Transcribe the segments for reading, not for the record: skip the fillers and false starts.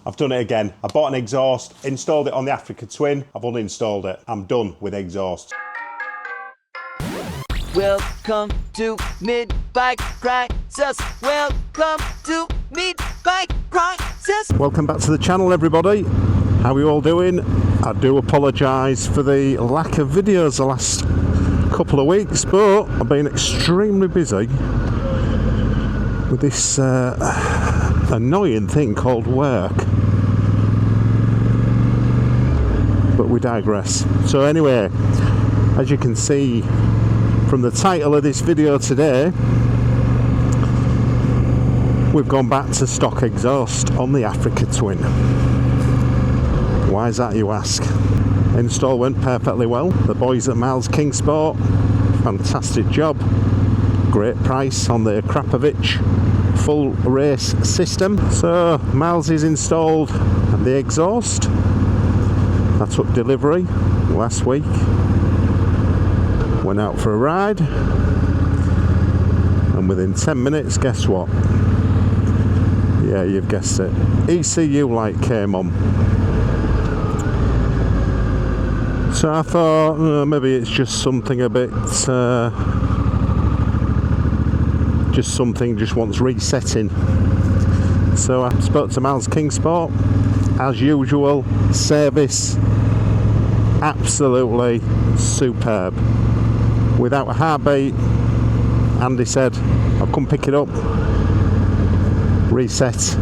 I've done it again. I bought an exhaust, installed it on the Africa Twin. I've uninstalled it. I'm done with exhaust. Welcome to Mid-Bike Crisis. Welcome to Mid-Bike Crisis. Welcome back to the channel, everybody. How are you all doing? I do apologise for the lack of videos the last couple of weeks, but I've been extremely busy with this annoying thing called work. But we digress. So anyway, as you can see from the title of this video today, we've gone back to stock exhaust on the Africa Twin. Why is that, you ask? Install went perfectly well. The boys at Miles Kingsport, fantastic job. Great price on the Akrapovic full race system. So Miles is installed the exhaust. I took delivery last week. Went out for a ride, and within 10 minutes, guess what? Yeah, you've guessed it. ECU light came on. So I thought maybe it's just something a bit, just wants resetting. So I spoke to Miles Kingsport, as usual. Service absolutely superb, without a heartbeat. Andy said, "I'll come pick it up, reset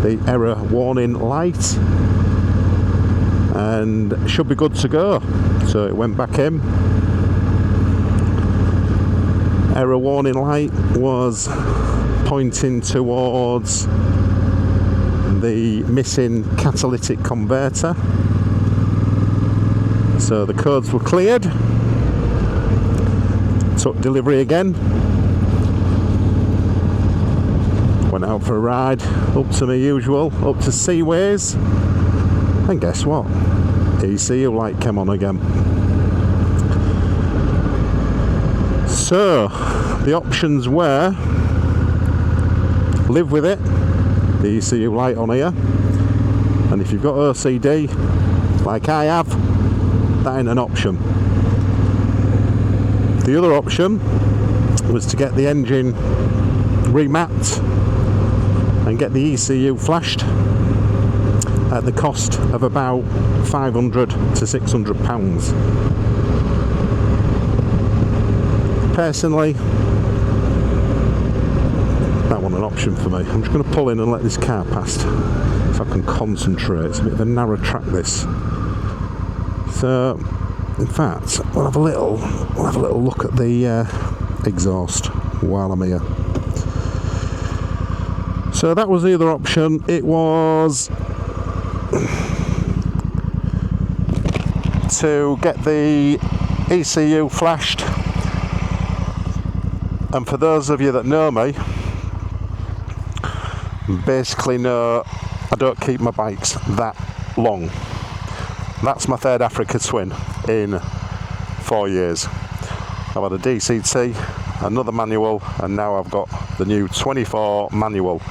the error warning light, and should be good to go." So it went back in. Error warning light was pointing towards the missing catalytic converter. So the codes were cleared. Took delivery again. Went out for a ride, up to my usual, up to Seaways. And guess what? ECU light came on again. So the options were live with it, the ECU light on here, and if you've got OCD like I have, that ain't an option. The other option was to get the engine remapped and get the ECU flashed at the cost of about £500 to £600. Personally, that wasn't an option for me. I'm just going to pull in and let this car past so I can concentrate. It's a bit of a narrow track, this. So, in fact, we'll have a little look at the exhaust while I'm here. So that was the other option. It was to get the ECU flashed, and for those of you that know me, basically know I don't keep my bikes that long. That's my third Africa Twin in 4 years. I've had a DCT, another manual, and now I've got the new 24 manual.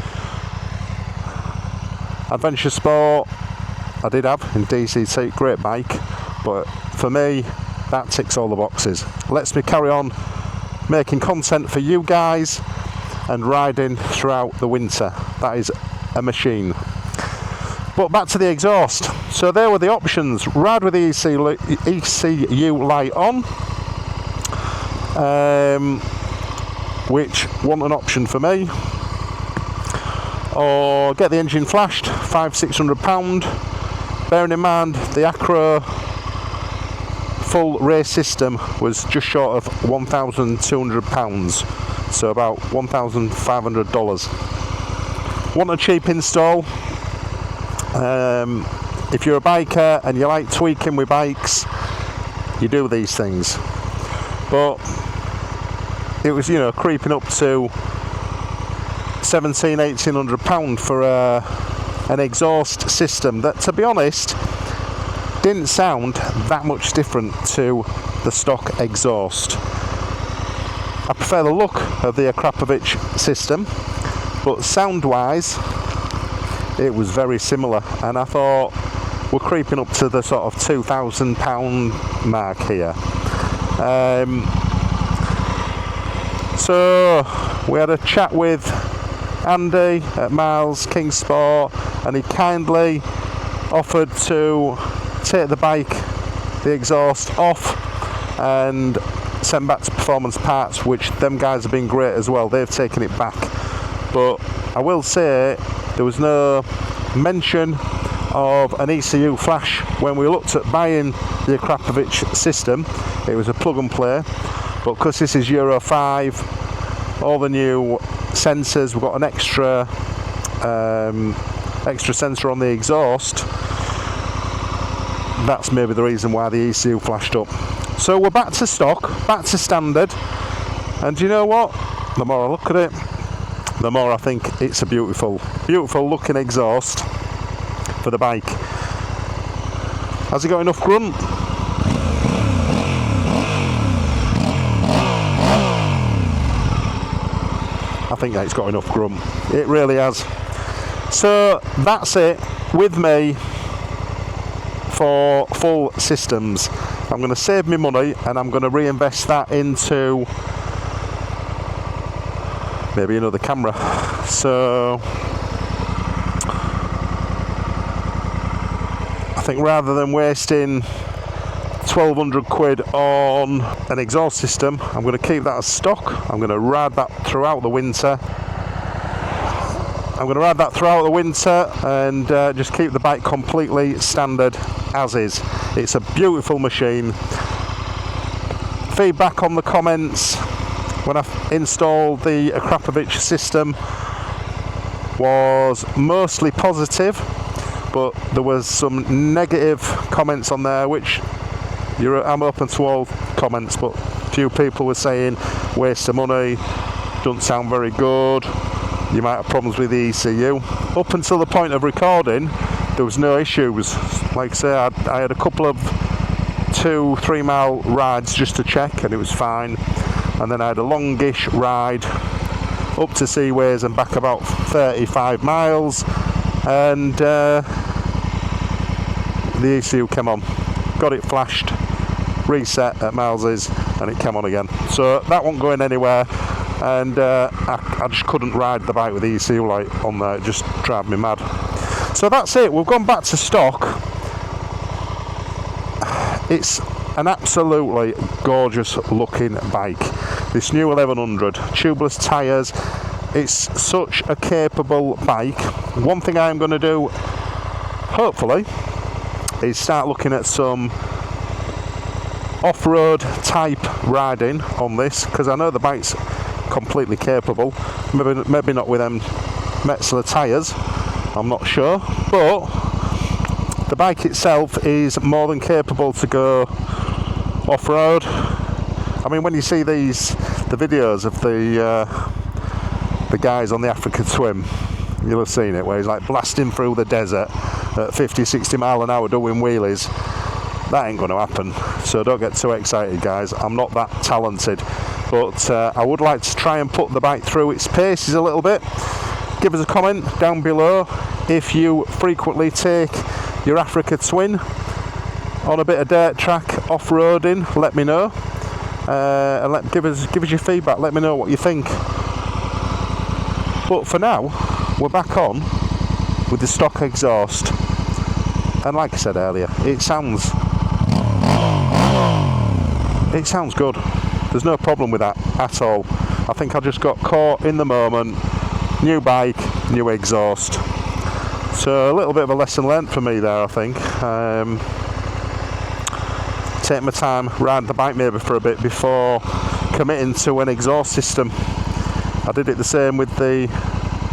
Adventure Sport I did have in DCT, great bike, but for me that ticks all the boxes. Lets me carry on making content for you guys and riding throughout the winter. That is a machine. But back to the exhaust. So there were the options. Ride with the ECU light on, which wasn't an option for me. Or get the engine flashed, £500–600. Bearing in mind the Acro full race system was just short of £1,200, so about $1,500. Want a cheap install? If you're a biker and you like tweaking with bikes, you do these things. But it was, creeping up to £1,700–1,800 for an exhaust system that, to be honest, didn't sound that much different to the stock exhaust. I prefer the look of the Akrapovic system, but sound wise it was very similar, and I thought we're creeping up to the sort of £2,000 mark here. So we had a chat with Andy at Miles King Sport, and he kindly offered to take the bike, the exhaust off, and send back to Performance Parts, which them guys have been great as well. They've taken it back, but I will say there was no mention of an ECU flash when we looked at buying the Akrapovic system. It was a plug and play, but because this is Euro 5, all the new sensors, we've got an extra sensor on the exhaust. That's maybe the reason why the ECU flashed up. So we're back to stock, back to standard, and do you know what? The more I look at it, the more I think it's a beautiful looking exhaust for the bike. Has it got enough grunt? I think that it's got enough grunt. It really has. So that's it with me for full systems. I'm going to save me money and I'm going to reinvest that into maybe another camera. So I think rather than wasting 1,200 quid on an exhaust system, I'm going to keep that as stock. I'm going to ride that throughout the winter. And just keep the bike completely standard as is. It's a beautiful machine. Feedback on the comments when I installed the Akrapovic system was mostly positive, but there was some negative comments on there, which I'm open to all comments, but few people were saying waste of money, doesn't sound very good, you might have problems with the ECU. Up until the point of recording, there was no issues. Like I say, I had a couple of 2-3 mile rides just to check, and it was fine. And then I had a longish ride up to Seaways and back about 35 miles, and the ECU came on. Got it flashed, reset at Miles's, and it came on again. So that wasn't going anywhere, and I just couldn't ride the bike with the ECU light on there. It just drove me mad. So that's it. We've gone back to stock. It's an absolutely gorgeous looking bike. This new 1100, tubeless tyres. It's such a capable bike. One thing I'm going to do, hopefully, is start looking at some off-road type riding on this, because I know the bike's completely capable. Maybe not with them Metzler tyres, I'm not sure, but the bike itself is more than capable to go off-road. I mean, when you see the videos of the guys on the Africa Twin, you'll have seen it, where he's like blasting through the desert at 50-60 mile an hour doing wheelies. That ain't going to happen, so don't get too excited, guys. I'm not that talented, but I would like to try and put the bike through its paces a little bit. Give us a comment down below if you frequently take your Africa Twin on a bit of dirt track off-roading. Let me know, and give us your feedback. Let me know what you think. But for now, we're back on with the stock exhaust, and like I said earlier, it sounds good. There's no problem with that at all. I think I just got caught in the moment. New bike, new exhaust. So a little bit of a lesson learnt for me there, I think. Take my time, ride the bike maybe for a bit before committing to an exhaust system. I did it the same with the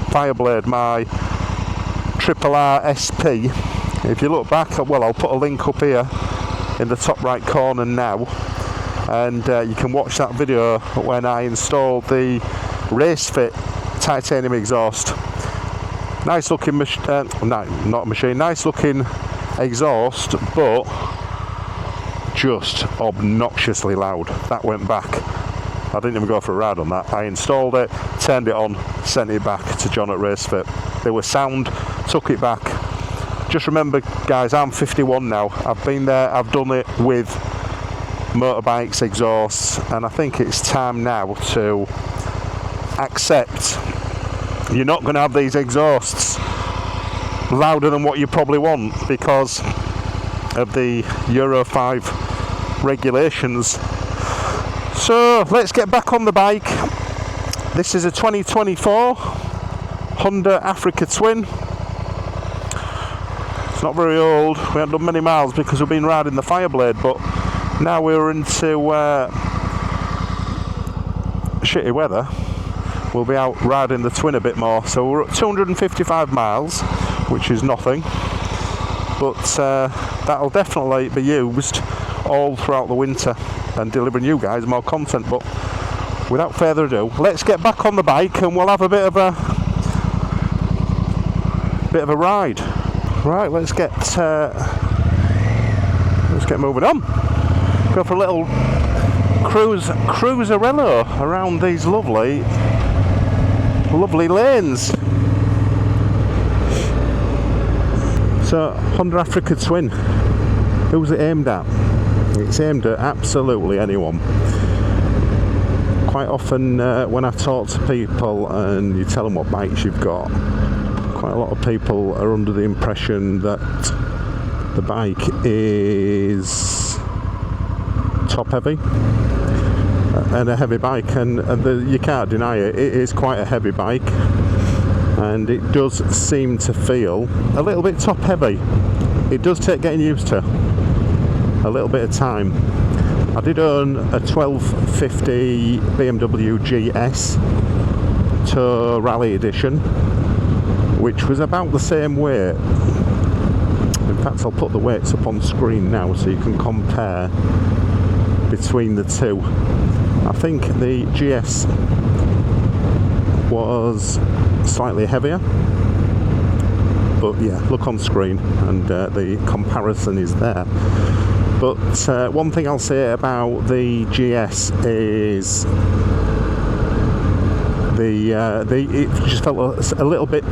Fireblade, my RRR SP. If you look back, well, I'll put a link up here in the top right corner now, and you can watch that video when I installed the race fit titanium exhaust. Nice looking nice looking exhaust, but just obnoxiously loud. That went back. I didn't even go for a ride on that. I installed it, turned it on, sent it back to John at Racefit. They were sound took it back. Just remember, guys, I'm 51 now. I've been there, I've done it with motorbikes, exhausts, and I think it's time now to accept you're not going to have these exhausts louder than what you probably want because of the Euro 5 regulations. So let's get back on the bike. This is a 2024 Honda Africa Twin. It's not very old. We haven't done many miles because we've been riding the Fireblade, but now we're into shitty weather. We'll be out riding the Twin a bit more. So we're at 255 miles, which is nothing, but that'll definitely be used all throughout the winter and delivering you guys more content. But without further ado, let's get back on the bike and we'll have a bit of a ride. Right, let's get moving on. Go for a little cruiserello around these lovely lanes. So, Honda Africa Twin, who's it aimed at? It's aimed at absolutely anyone. Quite often when I talk to people and you tell them what bikes you've got, quite a lot of people are under the impression that the bike is top heavy and a heavy bike, and you can't deny it. It is quite a heavy bike, and it does seem to feel a little bit top heavy. It does take getting used to, a little bit of time. I did own a 1250 BMW GS Tour Rally Edition, which was about the same weight. In fact, I'll put the weights up on screen now so you can compare between the two. I think the GS was slightly heavier, but yeah, look on screen and the comparison is there. But one thing I'll say about the GS is it just felt a little bit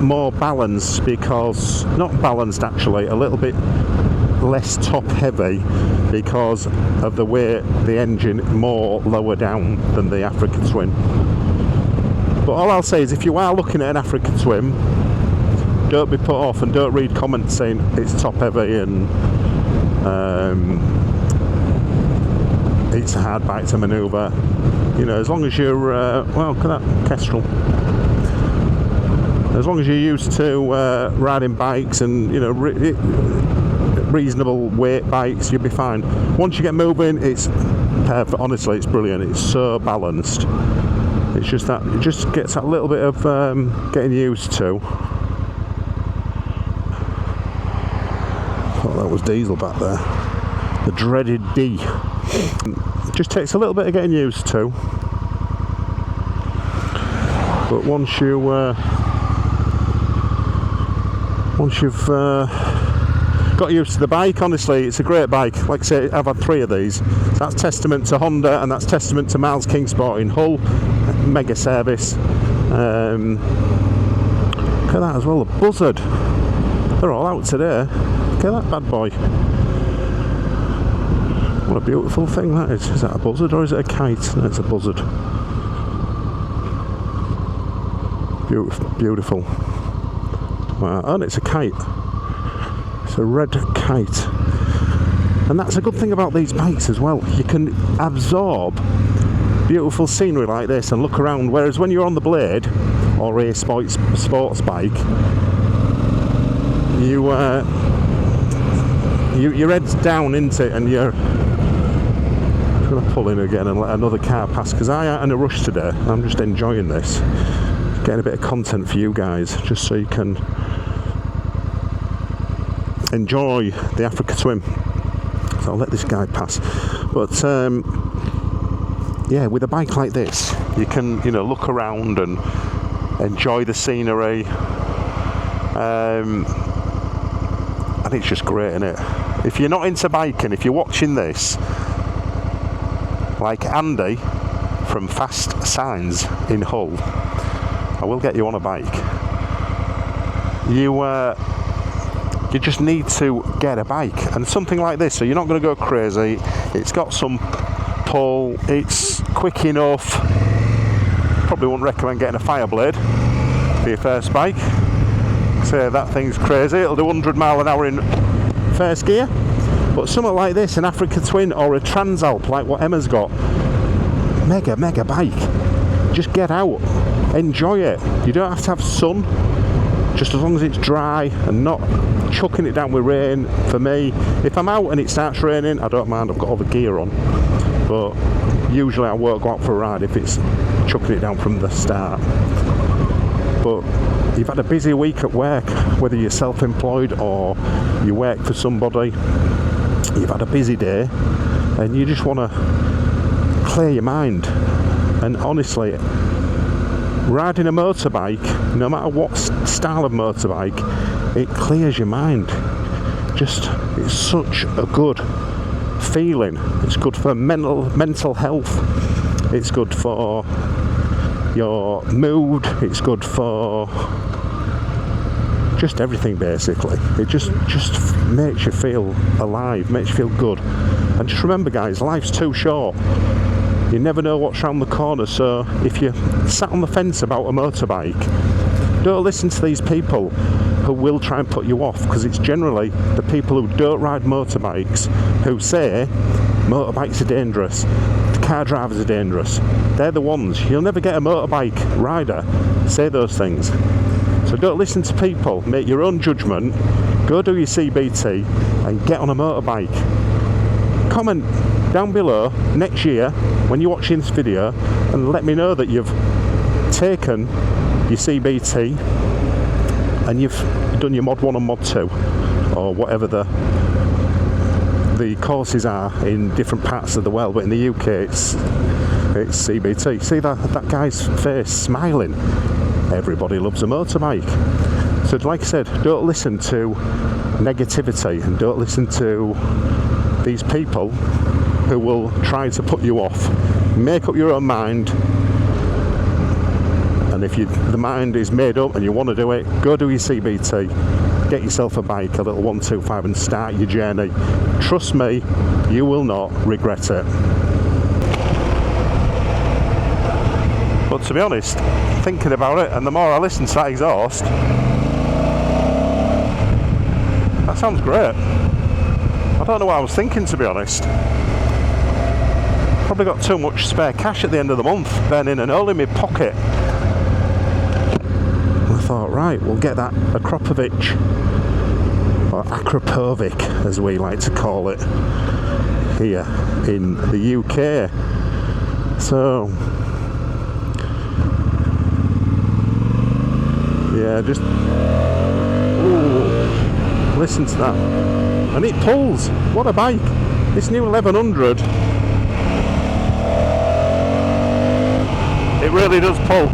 more balanced, because not balanced actually, a little bit less top heavy because of the way the engine more lower down than the Africa Twin. But all I'll say is, if you are looking at an Africa Twin, don't be put off and don't read comments saying it's top heavy and it's a hard bike to manoeuvre. You know, as long as you're well, look at that Kestrel. As long as you're used to riding bikes and, you know, reasonable weight bikes, you'll be fine. Once you get moving, it's perfect. Honestly, it's brilliant. It's so balanced. It's just that it just gets that little bit of getting used to. Oh, that was diesel back there. The dreaded D. It just takes a little bit of getting used to. But once you've got used to the bike, honestly, it's a great bike. Like I say, I've had 3 of these. So that's testament to Honda, and that's testament to Miles Kingsport in Hull. Mega service. Look at that as well, a buzzard. They're all out today. Look at that bad boy. What a beautiful thing that is. Is that a buzzard or is it a kite? No, it's a buzzard. Beautiful. Wow. And it's a kite. It's a red kite. And that's a good thing about these bikes as well. You can absorb beautiful scenery like this and look around, whereas when you're on the Blade or a sports bike, your head's down into it and you're going to pull in again and let another car pass, because I ain't in a rush today. I'm just enjoying this, getting a bit of content for you guys, just so you can enjoy the Africa Twin. So I'll let this guy pass. But yeah, with a bike like this, you can, you know, look around and enjoy the scenery, and it's just great, isn't it? If you're not into biking, if you're watching this, like Andy from Fast Signs in Hull, I will get you on a bike. you just need to get a bike, and something like this, so you're not going to go crazy. It's got some pull, it's quick enough. Probably wouldn't recommend getting a Fireblade for your first bike. Say that thing's crazy, it'll do 100 mile an hour in first gear. But something like this, an Africa Twin or a Transalp like what Emma's got, mega bike. Just get out, enjoy it. You don't have to have sun, just as long as it's dry and not chucking it down with rain. For me, if I'm out and it starts raining, I don't mind, I've got all the gear on. But usually I won't go out for a ride if it's chucking it down from the start. But you've had a busy week at work, whether you're self-employed or you work for somebody, you've had a busy day and you just want to clear your mind. And honestly, riding a motorbike, no matter what style of motorbike, it clears your mind. It's such a good feeling. It's good for mental health. It's good for your mood. It's good for just everything, basically. It just makes you feel alive, makes you feel good. And just remember, guys, life's too short. You never know what's round the corner, so if you're sat on the fence about a motorbike, don't listen to these people who will try and put you off, because it's generally the people who don't ride motorbikes who say motorbikes are dangerous, the car drivers are dangerous. They're the ones. You'll never get a motorbike rider say those things. So don't listen to people, make your own judgment, go do your CBT and get on a motorbike. Comment down below next year when you're watching this video and let me know that you've taken your CBT and you've done your mod 1 and mod 2 or whatever the courses are in different parts of the world, but in the UK it's CBT. See that guy's face smiling. Everybody loves a motorbike. So like I said, don't listen to negativity and don't listen to these people who will try to put you off. Make up your own mind, and if the mind is made up and you want to do it, go do your CBT, get yourself a bike, a little 125, and start your journey. Trust me, you will not regret it. But to be honest, thinking about it, and the more I listen to that exhaust, that sounds great. I don't know what I was thinking, to be honest. Probably got too much spare cash at the end of the month, burning an hole in my pocket. And I thought, right, we'll get that Akrapovic, or Akrapovic as we like to call it here in the UK. So yeah, just listen to that, and it pulls. What a bike! This new 1100, it really does pull.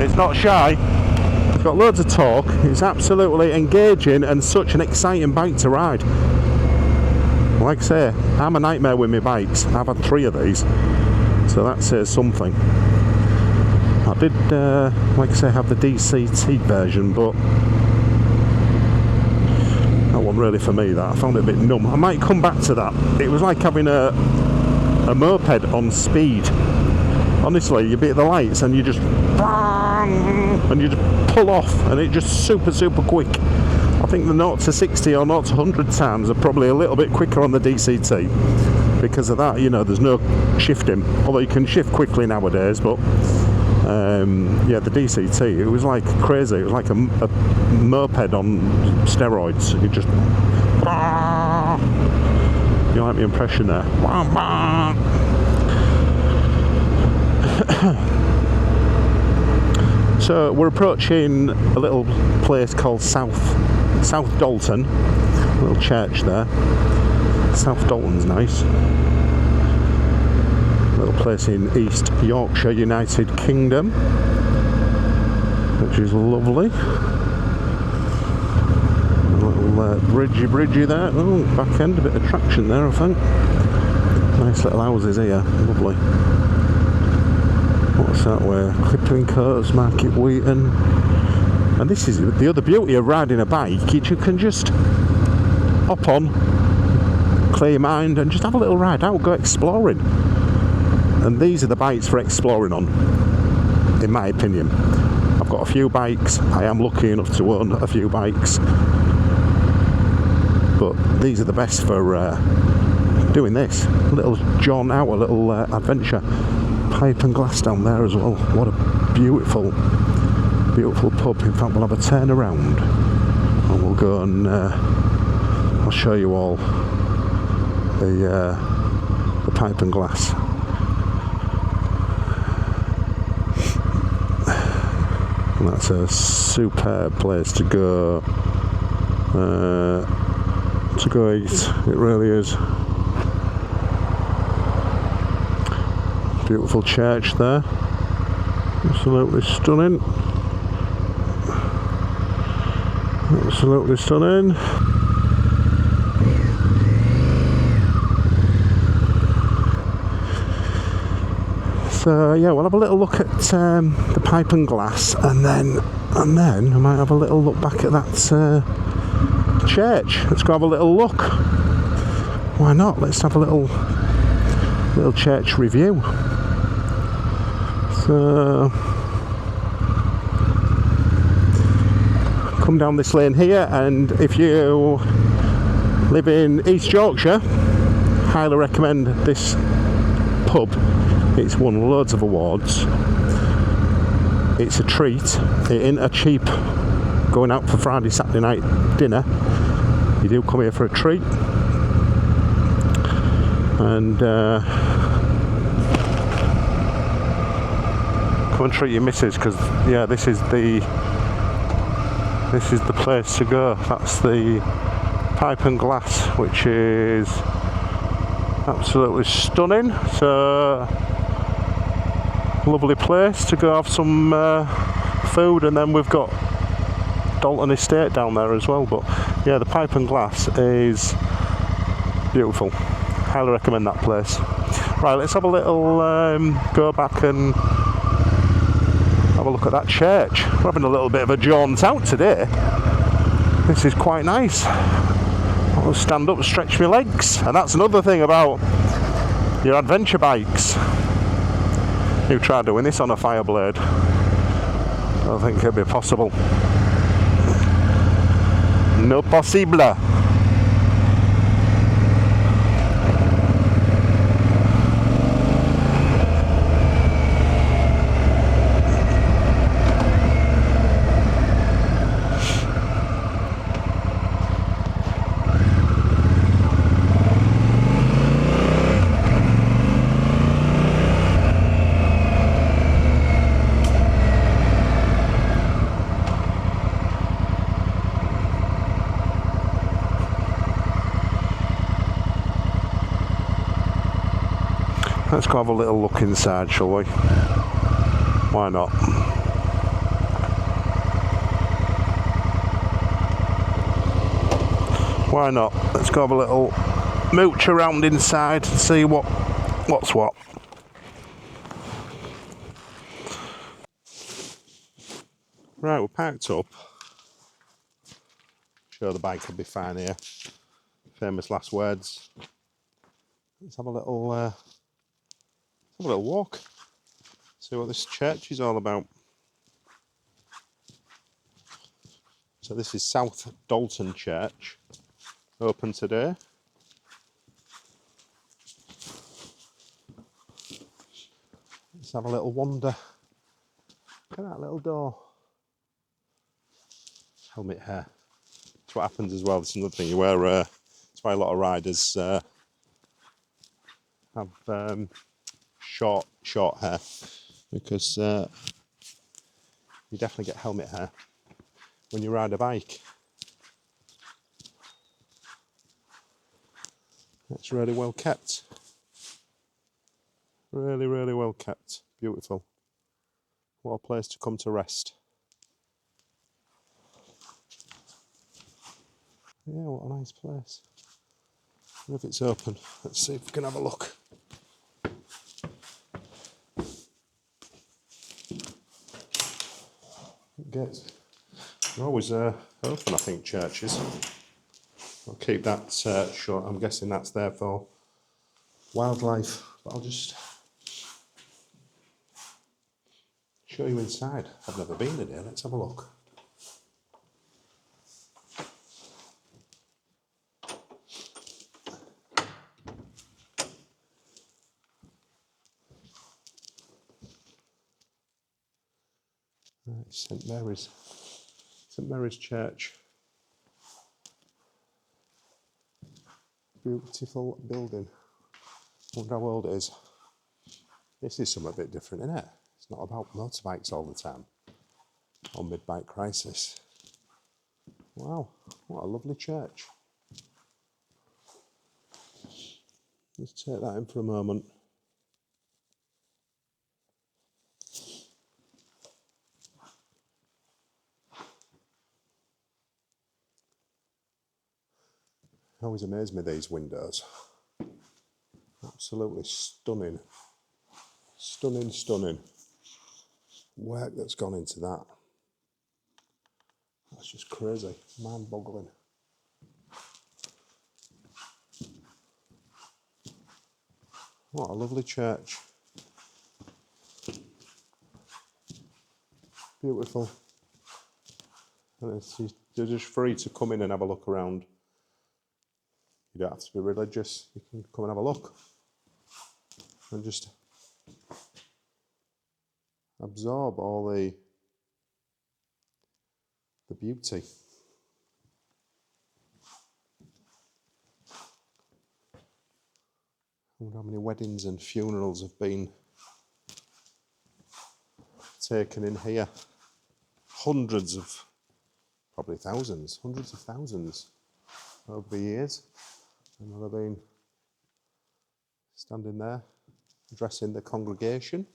It's not shy. It's got loads of torque. It's absolutely engaging and such an exciting bike to ride. Like I say, I'm a nightmare with my bikes. I've had 3 of these, so that says something. I did, like I say, have the DCT version, but that wasn't really for me. That I found it a bit numb. I might come back to that. It was like having a moped on speed. Honestly, you be at the lights and you just pull off, and it just super quick. I think the 0 to 60 or 0 to 100 times are probably a little bit quicker on the DCT because of that. You know, there's no shifting, although you can shift quickly nowadays, but yeah, the DCT, it was like crazy. It was like a moped on steroids. You just, you like the impression there? So we're approaching a little place called South Dalton, a little church there. South Dalton's nice. Little place in East Yorkshire, United Kingdom, which is lovely. A little bridgey there. Oh, back end, a bit of traction there, I think. Nice little houses here, lovely. What's that way? Clipping Coats, Market Wheaton. And this is the other beauty of riding a bike. You can just hop on, clear your mind, and just have a little ride out, go exploring. And these are the bikes for exploring on, in my opinion. I've got a few bikes. I am lucky enough to own a few bikes. But these are the best for doing this. A little jaunt out, a little adventure. Pipe and glass down there as well. What a beautiful, beautiful pub. In fact, we'll have a turn around and we'll go and I'll show you all the pipe and glass. And that's a superb place to go eat. It really is. Beautiful church there. Absolutely stunning. Absolutely stunning. So yeah, we'll have a little look at the pipe and glass, and then I might have a little look back at that church. Let's go have a little look. Why not? Let's have a little church review. So come down this lane here, and if you live in East Yorkshire, highly recommend this pub. It's won loads of awards. It's a treat. It ain't a cheap going out for Friday, Saturday night dinner. You do come here for a treat. And come and treat your missus, because yeah, this is the place to go. That's the pipe and glass, which is absolutely stunning. So lovely place to go have some food, and then we've got Dalton Estate down there as well. But yeah, the pipe and glass is beautiful. Highly recommend that place. Right, let's have a little go back and have a look at that church. We're having a little bit of a jaunt out today. This is quite nice. I'll stand up and stretch my legs. And that's another thing about your adventure bikes. You try doing this on a Fireblade. I don't think it'll be possible. No possible. Let's go have a little look inside, shall we? Why not? Why not? Let's go have a little mooch around inside and see what's what. Right, we're parked up. Sure, the bike will be fine here. Famous last words. Let's have a little walk. See what this church is all about. So this is South Dalton Church, open today. Let's have a little wander. Look at that little door. Helmet hair. That's what happens as well. This is another thing you wear. That's why a lot of riders have short hair, because you definitely get helmet hair when you ride a bike. It's really well kept. Really, really well kept. Beautiful. What a place to come to rest. Yeah, what a nice place. I wonder if it's open. Let's see if we can have a look. They're always open, I think, churches. I'll keep that short. I'm guessing that's there for wildlife. But I'll just show you inside. I've never been in here. Let's have a look. Right, St Mary's Church. Beautiful building. I wonder how old it is. This is something a bit different, isn't it? It's not about motorbikes all the time. Or mid-bike crisis. Wow, what a lovely church. Let's take that in for a moment. Always amaze me, these windows. Absolutely stunning. Stunning, stunning. Work that's gone into that. That's just crazy, mind-boggling. What a lovely church. Beautiful. And you're just free to come in and have a look around. You don't have to be religious. You can come and have a look. And just absorb all the beauty. I wonder how many weddings and funerals have been taken in here. Hundreds of, probably thousands, hundreds of thousands over the years. And they've been standing there, addressing the congregation.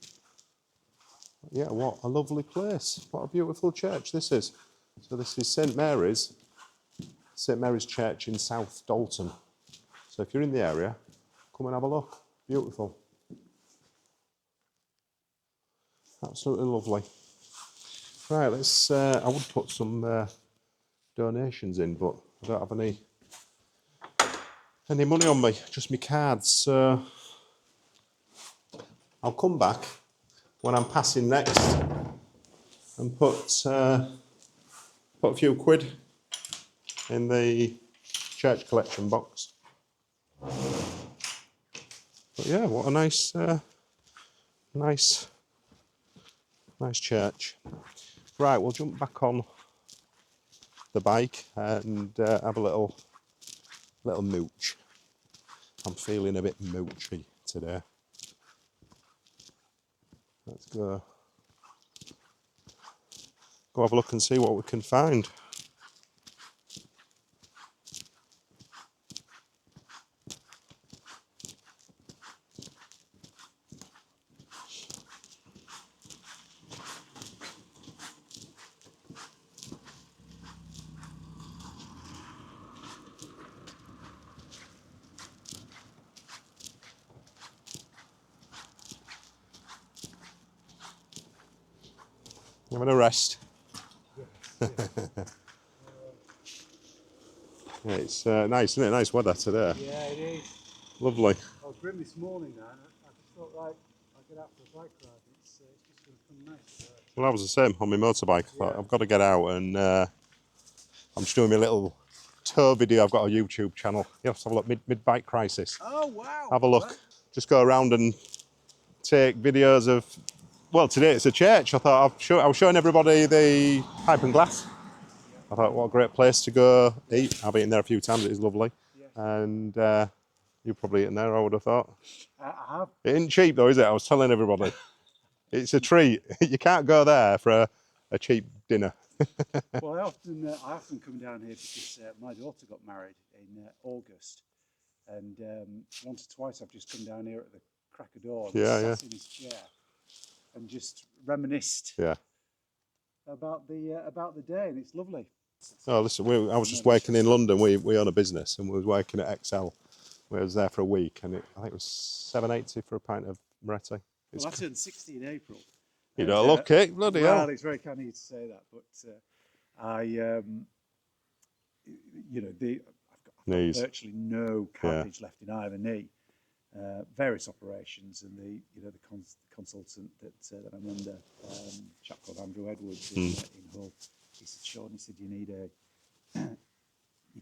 Yeah, what a lovely place. What a beautiful church this is. So this is St Mary's Church in South Dalton. So if you're in the area, come and have a look. Beautiful. Absolutely lovely. Right, let's, I would put some donations in, but I don't have any money on me, just my cards. So I'll come back when I'm passing next and put a few quid in the church collection box. But yeah, what a nice church. Right, we'll jump back on the bike and have a little mooch. I'm feeling a bit moochy today. Let's go have a look and see what we can find. Having a rest. Yeah, it's nice, isn't it? Nice weather today. Yeah, it is. Lovely. I was grim this morning now, and I just thought, right, I'll get out for a bike ride. It's just going to come nice. Well, I was the same on my motorbike. I thought, I've got to get out, and I'm just doing my little tour video. I've got a YouTube channel. You have to have a look, mid-bike crisis. Oh, wow. Have a look. Right. Just go around and take videos of, well, today it's a church. I thought I was showing everybody the Pipe and Glass. I thought, what a great place to go eat. I've eaten there a few times. It is lovely. Yes. And you've probably eaten there, I would have thought. I have. It isn't cheap though, is it? I was telling everybody. It's a treat. You can't go there for a cheap dinner. Well, I often come down here because my daughter got married in August. And once or twice I've just come down here at the crack of dawn, sat in his chair and just reminisced about the day, and it's lovely. Oh, listen, I was just working in London. We own a business, and we was working at XL. We was there for a week, and I think it was £7.80 for a pint of Moretti. Well, I turned 60 in April. You don't look it, bloody hell. Well, it's very kind of you to say that, but You know, I've Knees. got virtually no cartilage left in either knee. Various operations, and the consultant that I'm under, a chap called Andrew Edwards in Hull, he said, Sean, he said, you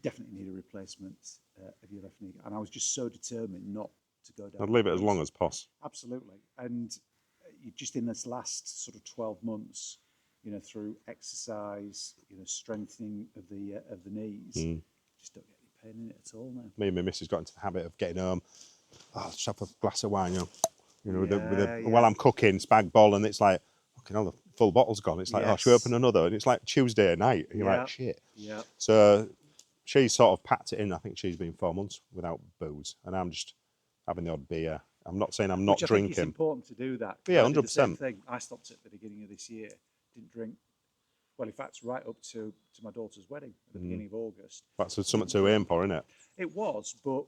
definitely need a replacement of your left knee. And I was just so determined not to go down. I'd leave it as long as possible. Absolutely. And just in this last sort of 12 months, you know, through exercise, you know, strengthening of the knees, just don't get any pain in it at all now. Me and my missus got into the habit of getting home. Oh, just have a glass of wine, while I'm cooking, spag bol, and it's like, fucking hell, the full bottle's gone. It's like, oh, should we open another? And it's like Tuesday night, and you're like, shit. Yeah. So she's sort of packed it in. I think she's been 4 months without booze, and I'm just having the odd beer. I'm not saying I'm not drinking. I think it's important to do that. Yeah, 100%. The same thing. I stopped at the beginning of this year. Didn't drink. Well, in fact, right up to my daughter's wedding at the beginning of August. That's something to aim for, isn't it? It was, but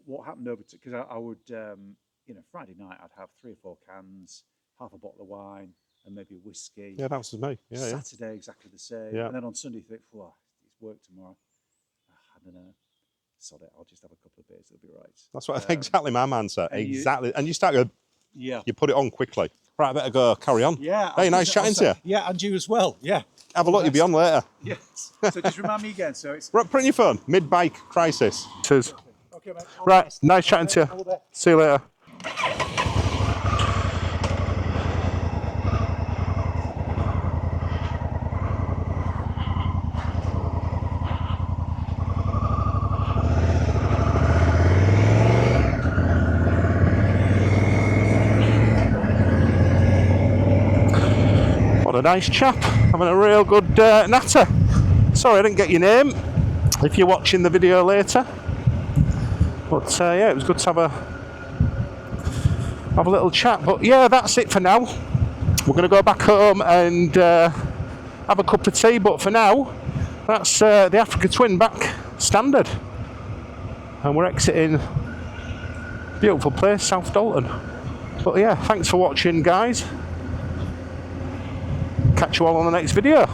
what happened because I would, you know, Friday night I'd have 3 or 4 cans, half a bottle of wine, and maybe a whiskey. Yeah, that was me. Yeah, Saturday exactly the same. Yeah. And then on Sunday you think, oh, it's work tomorrow. I don't know. Sod it. I'll just have a couple of beers. It'll be right. That's what exactly my mindset. Exactly. And you start to, you put it on quickly. Right, I better go carry on. Yeah. Hey, nice chatting to you. Yeah, and you as well. Yeah. Have a look. You'll be on later. Yes. So just remind me again. So it's right. Put in your phone. Mid-bike crisis. Cheers. Okay, mate. Right. Nice chatting to you. See you later. What a nice chap, having a real good natter. Sorry I didn't get your name if you're watching the video later, but yeah, it was good to have a little chat. But yeah, that's it for now. We're going to go back home and have a cup of tea, but for now that's the Africa Twin back standard, and we're exiting beautiful place, South Dalton. But yeah, thanks for watching, guys. Catch you all on the next video.